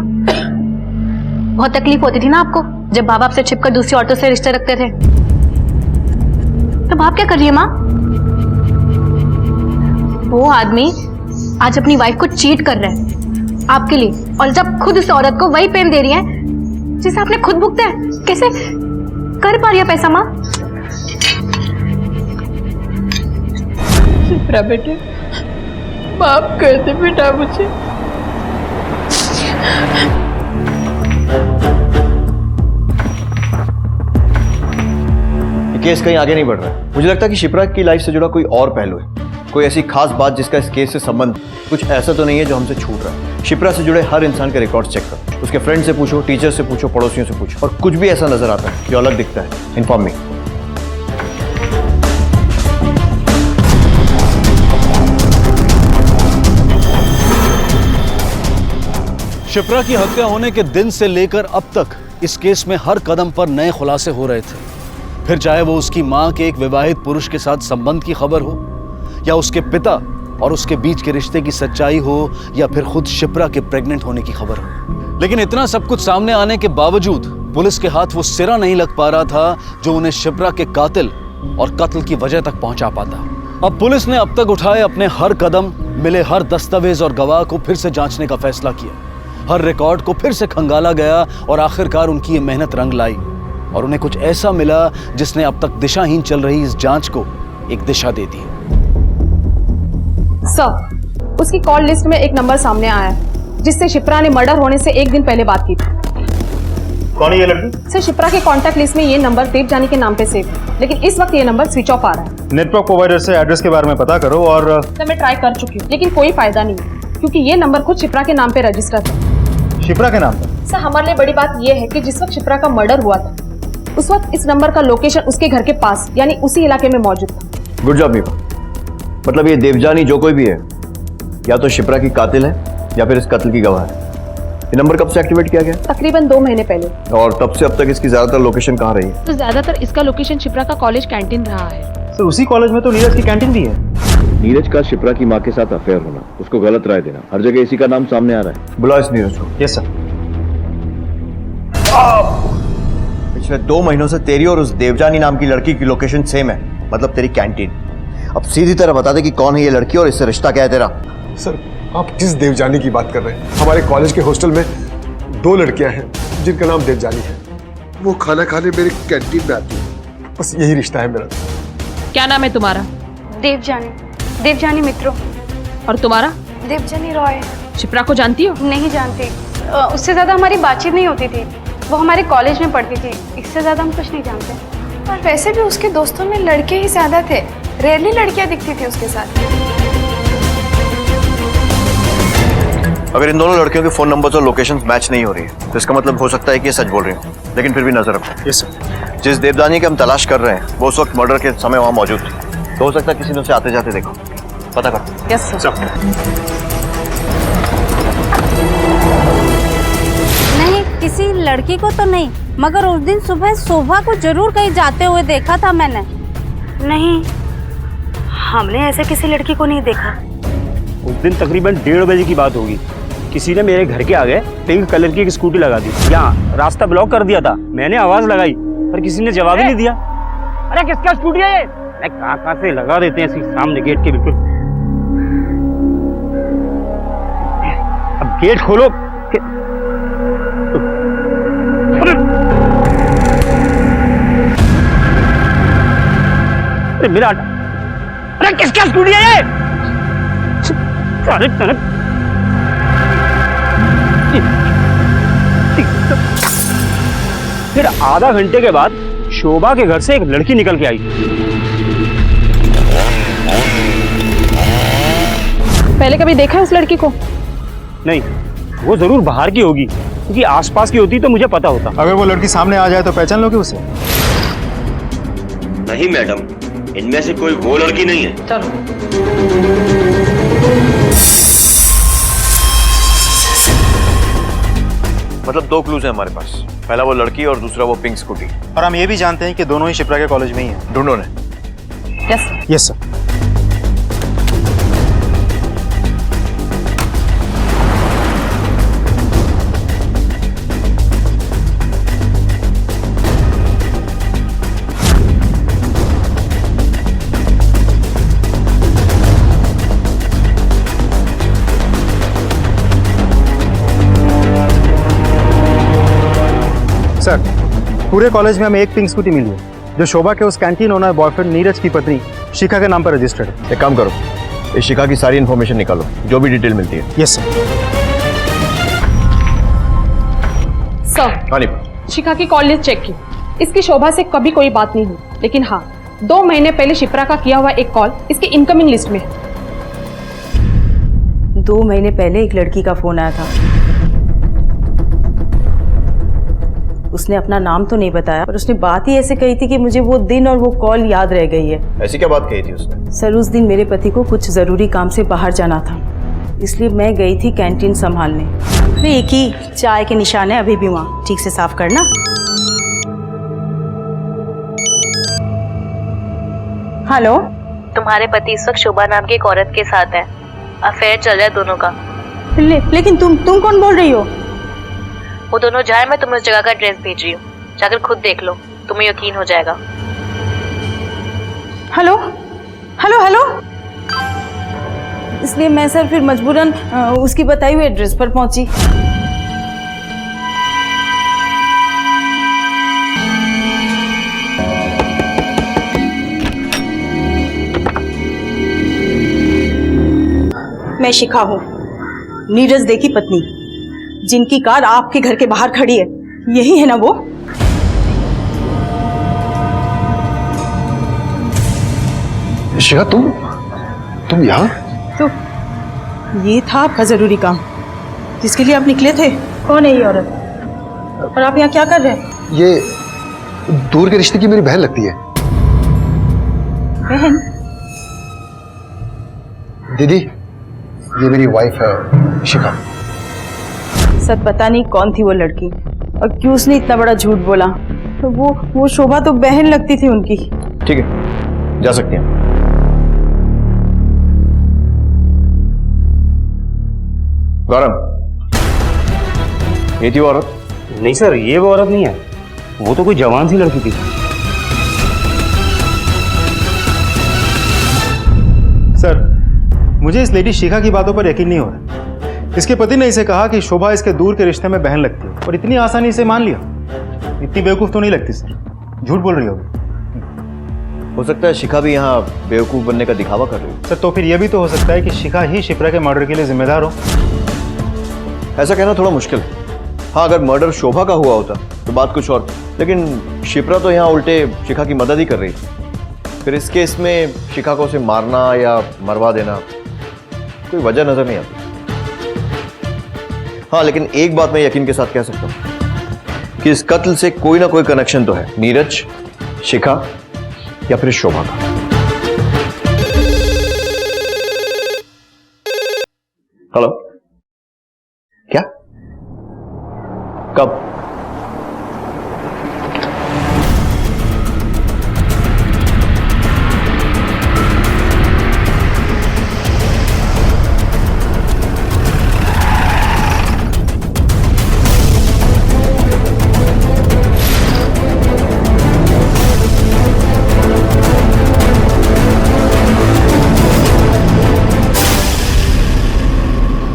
Speaker 2: बहुत तकलीफ होती थी ना आपको जब बाबा आपसे छिपकर दूसरी औरतों से रिश्ते रखते थे। तो बाप क्या कर रही है माँ? वो आदमी आज अपनी वाइफ को चीट कर रहा है आपके लिए, और जब खुद उस औरत को वही पेन दे रही है जिसे आपने खुद भुगता है। कैसे कर पा रही है पैसा माँ?
Speaker 1: शिप्रा बेटे, माफ कर दे बेटा मुझे।
Speaker 5: केस कहीं आगे नहीं बढ़ रहा है। मुझे लगता है कि शिप्रा की लाइफ से जुड़ा कोई और पहलू है, कोई ऐसी खास बात जिसका इस केस से संबंध। कुछ ऐसा तो नहीं है जो हमसे छूट रहा है। शिप्रा से जुड़े हर इंसान के रिकॉर्ड चेक करो, उसके फ्रेंड से पूछो, टीचर से पूछो, पड़ोसियों से पूछो, और कुछ भी ऐसा नजर आता है जो अलग दिखता है, इन्फॉर्म मी।
Speaker 7: शिप्रा की हत्या होने के दिन से लेकर अब तक इस केस में हर कदम पर नए खुलासे हो रहे थे। फिर चाहे वो उसकी मां के एक विवाहित पुरुष के साथ संबंध की खबर हो, या उसके पिता और उसके बीच के रिश्ते की सच्चाई हो, या फिर खुद शिप्रा के प्रेग्नेंट होने की खबर हो। लेकिन इतना सब कुछ सामने आने के बावजूद पुलिस के हाथ वो सिरा नहीं लग पा रहा था जो उन्हें शिप्रा के कातिल और कत्ल की वजह तक पहुंचा पाता। अब पुलिस ने अब तक उठाए अपने हर कदम, मिले हर दस्तावेज और गवाह को फिर से जांचने का फैसला किया। हर रिकॉर्ड को फिर से खंगाला गया और आखिरकार उनकी ये मेहनत रंग लाई और उन्हें कुछ ऐसा मिला जिसने अब तक दिशाहीन चल रही इस जांच को एक दिशा दे दी।
Speaker 8: सर, उसकी कॉल लिस्ट में एक नंबर सामने आया है जिससे शिप्रा ने मर्डर होने से 1 दिन पहले बात की थी।
Speaker 4: कौन है ये लड़की?
Speaker 8: सर, शिप्रा के कॉन्टैक्ट लिस्ट में ये नंबर देवजानी के नाम पे सेव है, लेकिन इस वक्त ये नंबर स्विच ऑफ आ रहा है।
Speaker 4: नेटवर्क प्रोवाइडर से एड्रेस के बारे में पता करो। और
Speaker 8: सर, मैं ट्राई कर चुकी हूँ लेकिन कोई फायदा नहीं, क्योंकि ये नंबर खुद शिप्रा के नाम पे रजिस्टर्ड है।
Speaker 4: शिप्रा के नाम पर?
Speaker 8: सर, हमारे लिए बड़ी बात यह है कि जिस वक्त शिप्रा का मर्डर हुआ था उस वक्त इस नंबर का लोकेशन उसके घर के पास यानी उसी इलाके में मौजूद था।
Speaker 5: Good job Meera. मतलब ये देवजानी जो कोई भी है, या तो शिप्रा की कातिल है या फिर इस कत्ल की गवाह है। ये नंबर कब से एक्टिवेट किया गया?
Speaker 8: तकरीबन 2 महीने पहले।
Speaker 5: और तब से अब तक इसकी ज्यादातर लोकेशन कहाँ रही है?
Speaker 8: तो ज्यादातर इसका लोकेशन शिप्रा का कॉलेज कैंटीन रहा है।
Speaker 4: सर उसी कॉलेज में तो नीरज की कैंटीन भी है।
Speaker 5: नीरज का शिप्रा की माँ के साथ अफेयर होना, उसको गलत राय देना, हर जगह इसी का नाम सामने आ रहा है। बुलाओ इस नीरज को।
Speaker 4: Yes sir.
Speaker 5: पिछले 2 महीनों से तेरी और उस देवजानी नाम की लड़की की लोकेशन सेम है, मतलब तेरी कैंटीन। अब सीधी तरह बता दे कि कौन है ये लड़की और इससे रिश्ता क्या है तेरा?
Speaker 6: सर, आप किस देवजानी की बात कर रहे हैं? हमारे कॉलेज के हॉस्टल में 2 लड़कियां हैं जिनका नाम देवजानी है। वो खाना खाने मेरी कैंटीन में आती है, बस यही रिश्ता है मेरा।
Speaker 8: क्या नाम है तुम्हारा?
Speaker 13: देवजानी मित्रों।
Speaker 8: और तुम्हारा?
Speaker 13: देवजानी रॉय।
Speaker 8: शिप्रा को जानती हो?
Speaker 13: नहीं जानती, उससे ज्यादा हमारी बातचीत नहीं होती थी। वो हमारे कॉलेज में पढ़ती थी, इससे ज्यादा हम कुछ नहीं जानते। और वैसे भी उसके दोस्तों में लड़के ही ज्यादा थे, रेयरली लड़कियां दिखती थी उसके साथ।
Speaker 5: अगर इन दोनों लड़कियों के फोन नंबर्स और लोकेशंस मैच नहीं हो रही है तो इसका मतलब हो सकता है कि ये सच बोल रही हो, लेकिन फिर भी नजर रखो।
Speaker 4: Yes sir.
Speaker 5: जिस देवदानी की हम तलाश कर रहे हैं वो उस वक्त मर्डर के समय वहां मौजूद थी, तो हो सकता है किसी ने उसे आते जाते देखो। पता करो।
Speaker 8: Yes sir.
Speaker 14: नहीं, किसी लड़की को तो नहीं, मगर उस दिन सुबह शोभा को जरूर कहीं जाते हुए देखा था मैंने।
Speaker 11: नहीं, हमने ऐसे किसी लड़की को नहीं देखा।
Speaker 3: उस दिन तकरीबन 1:30 बजे की बात होगी। किसी ने मेरे घर के आगे पिंक कलर की एक स्कूटी लगा दी, यहाँ रास्ता ब्लॉक कर दिया था। मैंने आवाज लगाई पर किसी ने जवाब ही नहीं दिया। अरे किसका स्कूटी है ये? अरे कहाँ से लगा देते हैं सामने गेट के बिल्कुल। अब गेट खोलो। अरे मेरा, अरे किसका स्कूटी है ये? अरे फिर आधा घंटे के बाद शोभा के घर से एक लड़की निकल के आई।
Speaker 8: पहले कभी देखा है उस लड़की को?
Speaker 3: नहीं, वो जरूर बाहर की होगी, क्योंकि आसपास की होती तो मुझे पता होता।
Speaker 4: अगर वो लड़की सामने आ जाए तो पहचान लोगे उसे?
Speaker 15: नहीं मैडम, इनमें से कोई वो लड़की नहीं है।
Speaker 5: मतलब 2 क्लूज हैं हमारे पास, पहला वो लड़की और दूसरा वो पिंक स्कूटी।
Speaker 4: और हम ये भी जानते हैं कि दोनों ही शिप्रा के कॉलेज में ही हैं।
Speaker 5: ढूंढो ने।
Speaker 4: Yes sir. सर, पूरे कॉलेज में हमें एक पिंक स्कूटी मिली है जो शोभा के उस कैंटीन ओनर बॉयफ्रेंड नीरज की पत्नी शिखा के नाम पर रजिस्टर्ड है।
Speaker 5: एक काम करो, इस शिखा की सारी इन्फॉर्मेशन निकालो, जो भी डिटेल मिलती है।
Speaker 4: Yes sir.
Speaker 8: सर, शिखा की कॉल लिस्ट चेक की। इसकी शोभा से कभी कोई बात नहीं हुई, लेकिन हाँ, 2 महीने पहले शिप्रा का किया हुआ एक कॉल इसकी इनकमिंग लिस्ट में है।
Speaker 16: 2 महीने पहले एक लड़की का फोन आया था। उसने अपना नाम तो नहीं बताया, पर उसने बात ही ऐसे कही थी कि मुझे वो दिन और वो कॉल याद रह गई है।
Speaker 5: ऐसी क्या बात कही थी उसने?
Speaker 16: सर, उस दिन मेरे पति को कुछ जरूरी काम से बाहर जाना था, इसलिए मैं गई थी कैंटीन संभालने। अरे एक ही चाय के निशान है अभी भी वहाँ, ठीक से साफ करना। हेलो,
Speaker 17: तुम्हारे पति इस वक्त शोभा नाम की एक औरत के साथ है। अफेयर चल रहा है दोनों का।
Speaker 16: लेकिन तुम कौन बोल रही हो?
Speaker 17: वो दोनों जाए, मैं तुम्हें उस जगह का एड्रेस भेज रही हूँ, जाकर खुद देख लो, तुम्हें यकीन हो जाएगा।
Speaker 16: Hello hello hello. इसलिए मैं सर फिर मजबूरन उसकी बताई हुई एड्रेस पर पहुंची। मैं शिखा हूँ, नीरज दे की पत्नी, जिनकी कार आपके घर के बाहर खड़ी है। यही है ना वो?
Speaker 6: शिखा, तुम यहाँ?
Speaker 16: तो ये था आपका जरूरी काम जिसके लिए आप निकले थे? कौन है ये औरत और आप यहाँ क्या कर रहे हैं?
Speaker 6: ये दूर के रिश्ते की मेरी बहन लगती है।
Speaker 16: बहन?
Speaker 6: दीदी, ये मेरी वाइफ है शिखा।
Speaker 16: सर, पता नहीं कौन थी वो लड़की और क्यों उसने इतना बड़ा झूठ बोला। तो वो शोभा तो बहन लगती थी उनकी।
Speaker 5: ठीक है, जा सकती हैं। गौरव, ये थी वो औरत?
Speaker 3: नहीं सर, ये वो औरत नहीं है, वो तो कोई जवान सी लड़की थी।
Speaker 4: सर, मुझे इस लेडी शिखा की बातों पर यकीन नहीं हो रहा। इसके पति ने इसे कहा कि शोभा इसके दूर के रिश्ते में बहन लगती है और इतनी आसानी से मान लिया। इतनी बेवकूफ तो नहीं लगती सर, झूठ बोल रही होगी।
Speaker 5: हो सकता है शिखा भी यहाँ बेवकूफ बनने का दिखावा कर रही हो।
Speaker 4: सर, तो फिर यह भी तो हो सकता है कि शिखा ही शिप्रा के मर्डर के लिए जिम्मेदार हो।
Speaker 5: ऐसा कहना थोड़ा मुश्किल है। हाँ, अगर मर्डर शोभा का हुआ होता तो बात कुछ और, लेकिन शिप्रा तो यहाँ उल्टे शिखा की मदद ही कर रही थी। फिर इस केस में शिखा को उसे मारना या मरवा देना कोई वजह नजर नहीं आती। हाँ, लेकिन एक बात मैं यकीन के साथ कह सकता हूं कि इस कत्ल से कोई ना कोई कनेक्शन तो है, नीरज, शिखा या फिर शोभा का। हेलो, क्या? कब?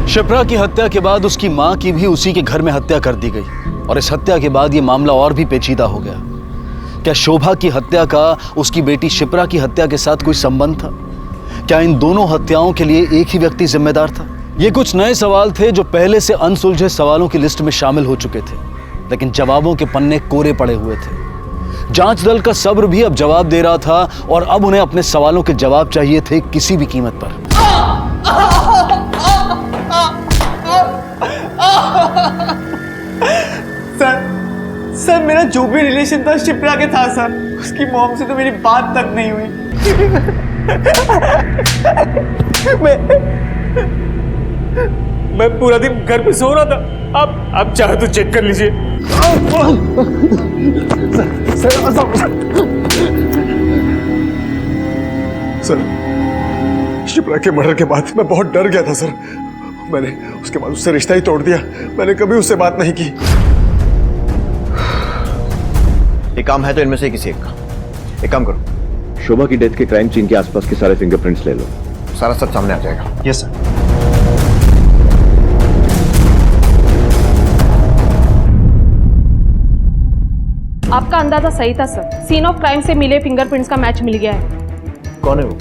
Speaker 7: शिप्रा की हत्या के बाद उसकी मां की भी उसी के घर में हत्या कर दी गई और इस हत्या के बाद यह मामला और भी पेचीदा हो गया। क्या शोभा की हत्या का उसकी बेटी शिप्रा की हत्या के साथ कोई संबंध था? क्या इन दोनों हत्याओं के लिए एक ही व्यक्ति जिम्मेदार था? ये कुछ नए सवाल थे जो पहले से अनसुलझे सवालों की लिस्ट में शामिल हो चुके थे, लेकिन जवाबों के पन्ने कोरे पड़े हुए थे। जांच दल का सब्र भी अब जवाब दे रहा था और अब उन्हें अपने सवालों के जवाब चाहिए थे किसी भी कीमत पर।
Speaker 9: सर मेरा जो भी रिलेशन था शिप्रा के था सर। उसकी मॉम से तो मेरी बात तक नहीं हुई। मैं पूरा दिन घर पे सो रहा था। आप चाहे तो चेक कर लीजिए।
Speaker 6: सर, शिप्रा के मर्डर के बाद मैं बहुत डर गया था सर। मैंने उसके बाद उससे रिश्ता ही तोड़ दिया। मैंने कभी उससे बात नहीं की।
Speaker 5: एक काम है तो इनमें से किसी एक का। एक काम करो,
Speaker 18: शोभा की डेथ के क्राइम सीन के आसपास के सारे फिंगरप्रिंट्स ले लो।
Speaker 5: सारा सब सामने आ जाएगा।
Speaker 4: Yes sir.
Speaker 8: आपका अंदाजा सही था सर। सीन ऑफ क्राइम से मिले फिंगरप्रिंट्स का मैच मिल गया है।
Speaker 5: कौन है वो?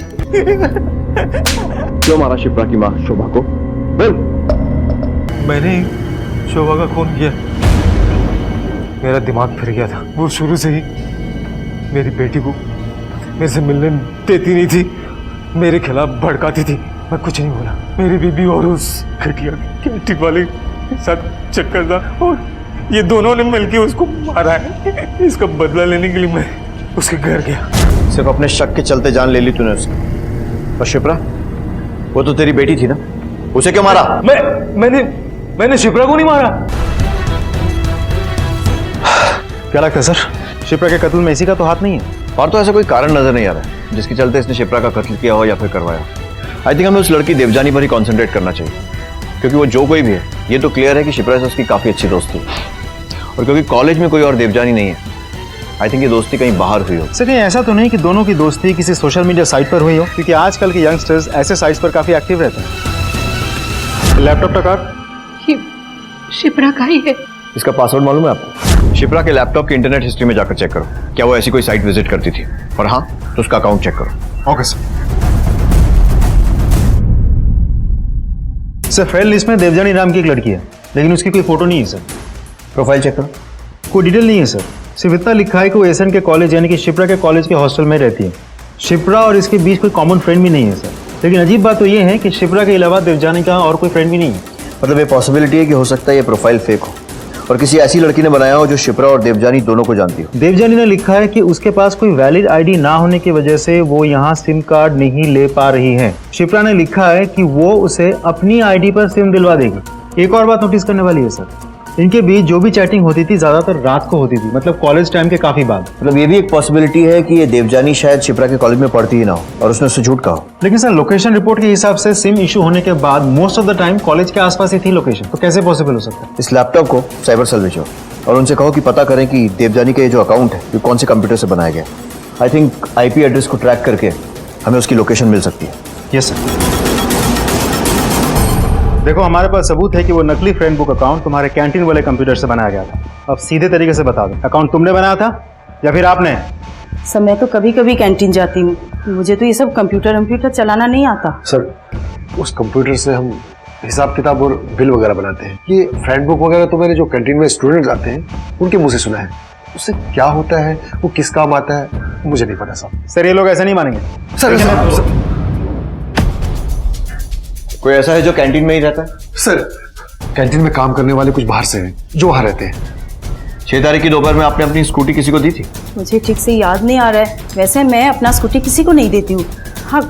Speaker 18: क्यों मारा शिप्रा की मां शोभा को?
Speaker 9: मैंने शोभा का खून किया। मेरा दिमाग फिर गया था। वो शुरू से ही मेरी बेटी को मेरे से मिलने देती नहीं थी, मेरे खिलाफ भड़काती थी। मैं कुछ नहीं बोला। मेरी बीबी और उस घटिया कैंटीन वाले के साथ चक्कर था और ये दोनों ने मिलकर उसको मारा है। इसका बदला लेने के लिए मैं उसके घर गया।
Speaker 5: सिर्फ अपने शक के चलते जान ले ली तूने उसकी। और शिप्रा, वो तो तेरी बेटी थी ना, उसे क्यों मारा?
Speaker 9: मैंने शिप्रा को नहीं मारा।
Speaker 4: क्या लगता है सर, शिप्रा के कत्ल में इसी का तो हाथ नहीं है?
Speaker 5: और तो ऐसा कोई कारण नजर नहीं आ रहा है जिसके चलते इसने शिप्रा का कत्ल किया हो या फिर करवाया। आई थिंक हमें उस लड़की देवजानी पर ही कॉन्सेंट्रेट करना चाहिए, क्योंकि वो जो कोई भी है, ये तो क्लियर है कि शिप्रा से उसकी काफी अच्छी दोस्ती है। और क्योंकि कॉलेज में कोई और देवजानी नहीं है, आई थिंक ये दोस्ती कहीं बाहर हुई हो।
Speaker 4: सर कहीं ऐसा तो नहीं कि दोनों की दोस्ती किसी सोशल मीडिया साइट पर हुई हो? क्योंकि आजकल के यंगस्टर्स ऐसे साइट्स पर काफी एक्टिव रहते हैं। लैपटॉप का कार्ड
Speaker 1: शिप्रा का ही है।
Speaker 5: इसका पासवर्ड मालूम है आपको? शिप्रा के लैपटॉप की इंटरनेट हिस्ट्री में जाकर चेक करो, क्या वो ऐसी कोई साइट विजिट करती थी, और हाँ तो उसका अकाउंट चेक करो।
Speaker 4: Okay sir. Sir friend list में देवजानी नाम की एक लड़की है, लेकिन उसकी कोई फोटो नहीं है सर।
Speaker 5: प्रोफाइल चेक करो।
Speaker 4: कोई डिटेल नहीं है सर। सिर्फ इतना लिखा है कि वो एसएन के कॉलेज यानी कि शिप्रा के कॉलेज के हॉस्टल में रहती है। शिप्रा और इसके बीच कोई कॉमन फ्रेंड भी नहीं है सर। लेकिन अजीब बात तो ये है कि शिप्रा के अलावा देवजानी का और कोई फ्रेंड भी नहीं है।
Speaker 5: मतलब ये पॉसिबिलिटी है कि हो सकता है ये प्रोफाइल फेक हो और किसी ऐसी लड़की ने बनाया हो जो शिप्रा और देवजानी दोनों को जानती हो।
Speaker 4: देवजानी ने लिखा है कि उसके पास कोई वैलिड आईडी ना होने की वजह से वो यहाँ सिम कार्ड नहीं ले पा रही है। शिप्रा ने लिखा है कि वो उसे अपनी आईडी पर सिम दिलवा देगी। एक और बात नोटिस करने वाली है सर, इनके बीच जो भी चैटिंग होती थी ज्यादातर रात को होती थी, मतलब कॉलेज टाइम के काफी बाद।
Speaker 5: मतलब ये भी एक पॉसिबिलिटी है कि ये देवजानी शायद शिप्रा के कॉलेज में पढ़ती ही ना हो और उसने उससे झूठ कहा हो।
Speaker 4: लेकिन सर लोकेशन रिपोर्ट के हिसाब से सिम इशू होने के बाद most of the time college के आसपास ही थी लोकेशन, तो कैसे पॉसिबल हो सकता है?
Speaker 5: इस लैपटॉप को साइबर सेल भेजो और उनसे कहो कि पता करें कि देवजानी का ये जो अकाउंट है ये कौन से कंप्यूटर से बनाया गया। आई थिंक आईपी एड्रेस को ट्रैक करके हमें उसकी लोकेशन मिल सकती है।
Speaker 4: Yes sir. देखो हमारे पास सबूत है कि वो नकली फ्रेंड बुक अकाउंट तुम्हारे कैंटीन वाले कंप्यूटर से बनाया गया था। अब सीधे तरीके से बता दो, अकाउंट तुमने बनाया था या फिर आपने?
Speaker 16: सर मैं तो कभी कभी कैंटीन जाती हूँ, मुझे तो ये सब कंप्यूटर चलाना नहीं आता।
Speaker 6: सर उस कंप्यूटर से हम हिसाब किताब और बिल वगैरह बनाते हैं। ये फ्रेंड बुक वगैरह तो मैंने जो कैंटीन में स्टूडेंट्स आते हैं उनके मुंह से सुना है। उससे क्या होता है, वो किस काम आता है, मुझे नहीं पता साहब।
Speaker 4: सर ये लोग ऐसा नहीं मानेंगे।
Speaker 6: सर
Speaker 5: कोई ऐसा है जो कैंटीन में ही रहता है?
Speaker 6: सर कैंटीन में काम करने वाले कुछ बाहर से हैं जो वहां रहते हैं।
Speaker 5: 6 तारीख की दोपहर में आपने अपनी स्कूटी किसी को दी थी?
Speaker 16: मुझे ठीक से याद नहीं आ रहा है। वैसे मैं अपना स्कूटी किसी को नहीं देती हूँ। हाँ,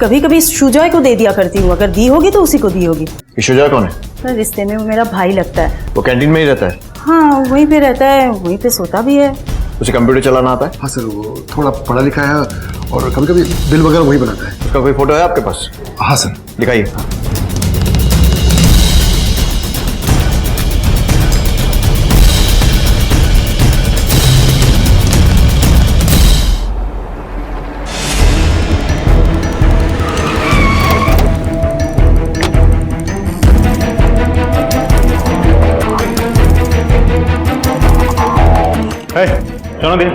Speaker 16: कभी कभी शुजॉय को दे दिया करती हूँ। अगर दी होगी तो उसी को दी होगी।
Speaker 5: शुजॉय कौन है?
Speaker 16: सर रिश्ते में वो मेरा भाई लगता है।
Speaker 5: वो कैंटीन में ही रहता है?
Speaker 16: हाँ, वहीं पे रहता है, वहीं पे सोता भी है।
Speaker 5: उसे कंप्यूटर चलाना आता है?
Speaker 6: हाँ सर, वो थोड़ा पढ़ा लिखा है और कभी कभी बिल वगैरह वही बनाता है।
Speaker 5: उसका कोई फोटो है आपके पास?
Speaker 6: हाँ सर।
Speaker 5: दिखाइए।
Speaker 4: सुनो भैया।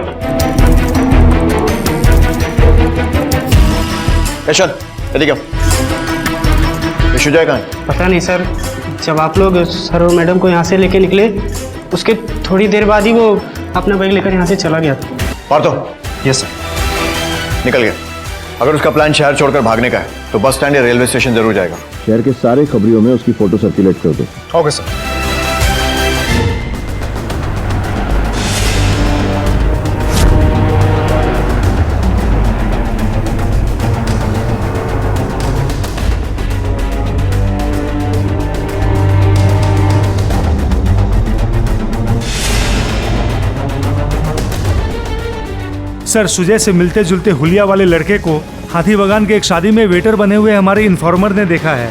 Speaker 5: यशवंत, इधर आओ। ये शुजॉय कहाँ है?
Speaker 19: पता नहीं सर, जब आप लोग सर और मैडम को यहाँ से लेके निकले उसके थोड़ी देर बाद ही वो अपना बैग लेकर यहाँ से चला गया था।
Speaker 5: पार्थो।
Speaker 4: Yes sir.
Speaker 5: निकल गया। अगर उसका प्लान शहर छोड़कर भागने का है तो बस स्टैंड या रेलवे स्टेशन जरूर जाएगा।
Speaker 18: शहर के सारे खबरियों में उसकी फोटो सर्कुलेट कर दो।
Speaker 4: Okay sir.
Speaker 20: सर, सुजय से मिलते जुलते हुलिया वाले लड़के को हाथी बगान के एक शादी में वेटर बने हुए हमारे इन्फॉर्मर ने देखा है।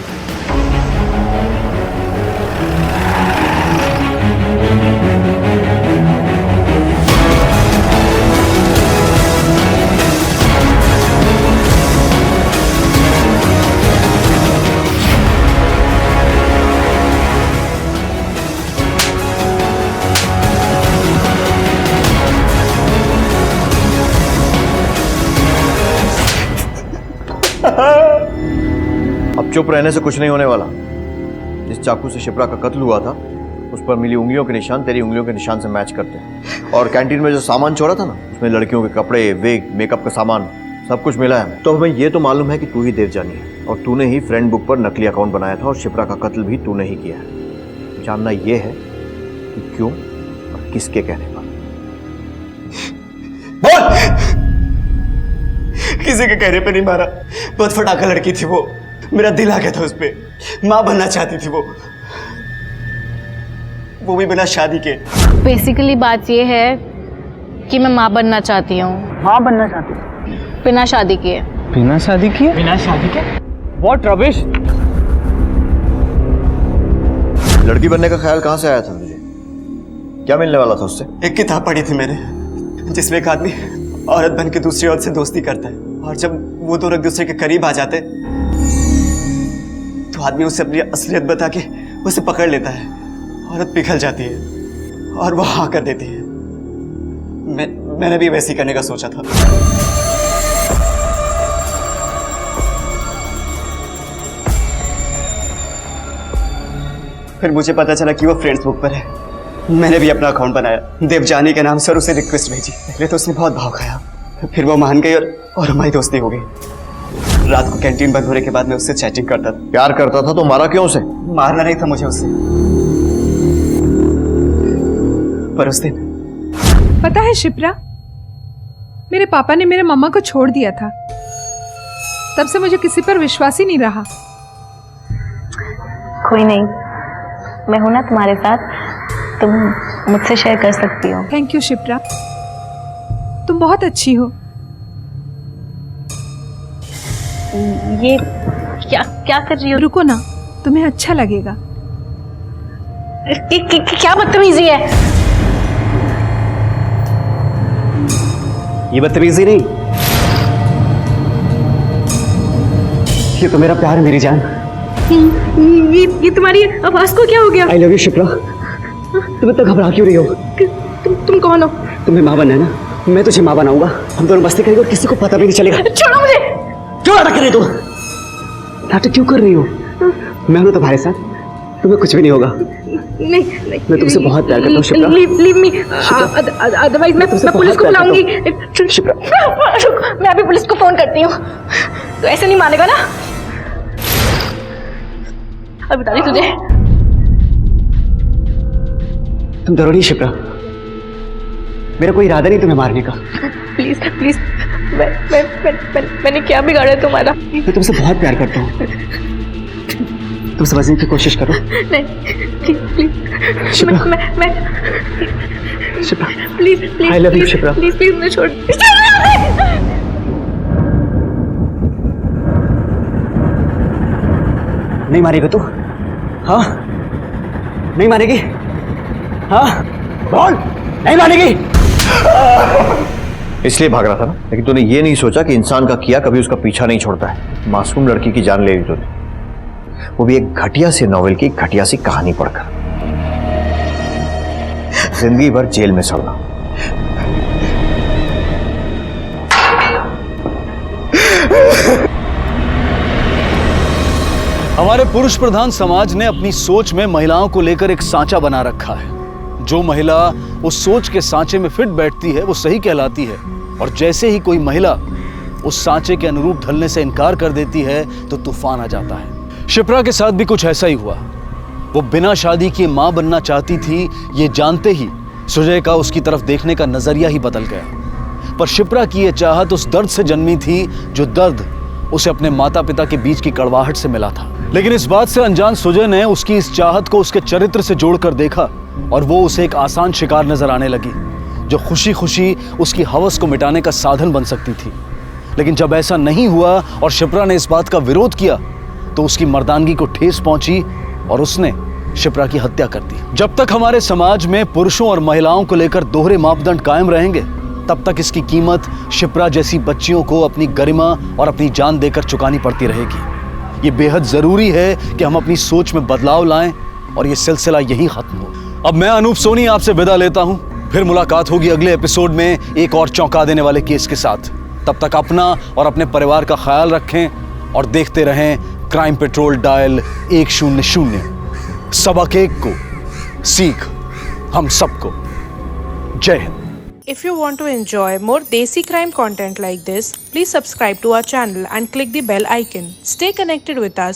Speaker 5: अब चुप रहने से कुछ नहीं होने वाला। जिस चाकू से शिप्रा का कत्ल हुआ था उस पर मिली उंगलियों के निशान तेरी उंगलियों के निशान से मैच करते हैं। और कैंटीन में जो सामान छोड़ा था ना, उसमें लड़कियों के कपड़े, विग, मेकअप का सामान सब कुछ मिला है। तो हमें ये तो मालूम है कि तू ही देवजानी है और तूने ही फ्रेंड बुक पर नकली अकाउंट बनाया था और शिप्रा का कत्ल भी तूने ही किया है। जानना यह है कि क्यों और किसके कहने पर।
Speaker 9: बोल! किसी के कहने पे नहीं मारा, बहुत फटाका लड़की थी वो। मेरा दिल आ गया था उस पे। माँ बनना चाहती थी वो भी बिना शादी के।
Speaker 17: बेसिकली बात ये है कि मैं माँ बनना चाहती हूँ।
Speaker 19: माँ बनना चाहती हूँ
Speaker 17: बिना शादी किए।
Speaker 19: बिना शादी किए? बिना शादी के? What rubbish!
Speaker 5: लड़की बनने का ख्याल कहाँ से आया था मुझे? क्या मिलने वाला था उससे?
Speaker 9: एक किताब पढ़ी थी मैंने जिसमें एक आदमी औरत बन के दूसरी औरत से दोस्ती करता है और जब वो दोनों एक दूसरे के करीब आ जाते तो आदमी उसे अपनी असलियत बता के उसे पकड़ लेता है। औरत पिघल जाती है और वो हाँ कर देती है। मैंने भी वैसे ही करने का सोचा था। फिर मुझे पता चला कि वो फ्रेंड्स बुक पर है। मैंने भी अपना अकाउंट बनाया देवजानी के नाम से और उसे रिक्वेस्ट भेजी। पहले तो उसने बहुत भाव खाया, फिर वो मान गई और हमारी दोस्ती हो गई। रात को कैंटीन बंद होने के बाद मैं उससे चैटिंग करता था।
Speaker 5: प्यार करता था तो मारा क्यों उसे?
Speaker 9: मारना नहीं था मुझे उससे, पर उस दिन
Speaker 21: पता है शिप्रा, मेरे पापा ने मेरे मम्मा को छोड़ दिया था। तब से मुझे किसी पर विश्वास ही नहीं रहा।
Speaker 17: कोई नहीं, मैं हूं ना तुम्हारे साथ, तुम मुझसे शेयर कर सकती हो।
Speaker 21: थैंक यू शिप्रा, तुम बहुत अच्छी हो।
Speaker 17: ये क्या कर रही हो?
Speaker 21: रुको ना, तुम्हें अच्छा लगेगा।
Speaker 17: क्या बदतमीजी है?
Speaker 9: ये बदतमीजी नहीं, ये तो मेरा प्यार है मेरी जान।
Speaker 17: ये तुम्हारी आवाज को क्या हो गया?
Speaker 9: I love you Shipra. तुम इतना घबरा क्यों रही हो?
Speaker 17: तुम कौन हो?
Speaker 9: तुम्हें माँ बनना है ना, मैं तुझे माँ बनाऊंगा। हम दोनों मस्ती करेंगे और किसी को पता भी नहीं चलेगा।
Speaker 17: छोड़ो मुझे।
Speaker 9: क्यों नाटक कर रही हो? नाटक क्यों कर रही हो? मैं हूं तुम्हारे साथ, तुम्हें कुछ भी नहीं होगा।
Speaker 2: नहीं नहीं
Speaker 19: मैं तुमसे बहुत प्यार करता हूँ शिप्रा।
Speaker 2: लीव मी, अदरवाइज मैं पुलिस को बुलाऊंगी। मैं अभी पुलिस को फोन करती हूँ। तो ऐसे नहीं मानेगा ना? अब बता दी तुझे।
Speaker 19: तुम डरो नहीं शिप्रा, मेरा कोई इरादा नहीं तुम्हें मारने का।
Speaker 2: प्लीज प्लीज, मैंने क्या बिगाड़ा है तुम्हारा?
Speaker 19: मैं तुमसे बहुत प्यार करता हूँ, तुम समझने की कोशिश करो।
Speaker 2: नहीं प्लीज
Speaker 19: शिप्रा,
Speaker 2: मैं
Speaker 19: Shipra
Speaker 2: please please
Speaker 19: I love you, Shipra.
Speaker 2: Please please मुझे छोड़।
Speaker 19: नहीं मारेगा तू? हाँ नहीं मारेगी? हाँ बोल, नहीं मानेगी?
Speaker 5: इसलिए भाग रहा था ना, लेकिन तूने ये नहीं सोचा कि इंसान का किया कभी उसका पीछा नहीं छोड़ता है। मासूम लड़की की जान ले ली तूने, वो भी एक घटिया से नॉवेल की घटिया सी कहानी पढ़कर। जिंदगी भर जेल में सड़ना।
Speaker 7: हमारे पुरुष प्रधान समाज ने अपनी सोच में महिलाओं को लेकर एक सांचा बना रखा है। जो महिला उस सोच के सांचे में फिट बैठती है वो सही कहलाती है, और जैसे ही कोई महिला उस सांचे के अनुरूप ढलने से इनकार कर देती है तो तूफान आ जाता है। शिप्रा के साथ भी कुछ ऐसा ही हुआ। वो बिना शादी किए मां बनना चाहती थी, ये जानते ही सुजय का उसकी तरफ देखने का नजरिया ही बदल गया। पर शिप्रा की यह चाहत उस दर्द से जन्मी थी जो दर्द उसे अपने माता पिता के बीच की कड़वाहट से मिला था। लेकिन इस बात से अनजान सुजय ने उसकी इस चाहत को उसके चरित्र से जोड़कर देखा, और वो उसे एक आसान शिकार नजर आने लगी जो खुशी खुशी उसकी हवस को मिटाने का साधन बन सकती थी। लेकिन जब ऐसा नहीं हुआ और शिप्रा ने इस बात का विरोध किया तो उसकी मर्दानगी को ठेस पहुंची और उसने शिप्रा की हत्या कर दी। जब तक हमारे समाज में पुरुषों और महिलाओं को लेकर दोहरे मापदंड कायम रहेंगे, तब तक इसकी कीमत शिप्रा जैसी बच्चियों को अपनी गरिमा और अपनी जान देकर चुकानी पड़ती रहेगी। ये बेहद जरूरी है कि हम अपनी सोच में बदलाव लाएं और ये सिलसिला यही खत्म हो। अब मैं अनूप सोनी आपसे विदा लेता हूं, फिर मुलाकात होगी अगले एपिसोड में एक और चौंका देने वाले केस के साथ। तब तक अपना और अपने परिवार का ख्याल रखें और देखते रहें क्राइम पेट्रोल डायल 100। सबक एक को सीख हम सबको। जय Hind.
Speaker 12: If you want to enjoy more Desi crime content like this, please subscribe to our channel and click the bell icon. Stay connected with us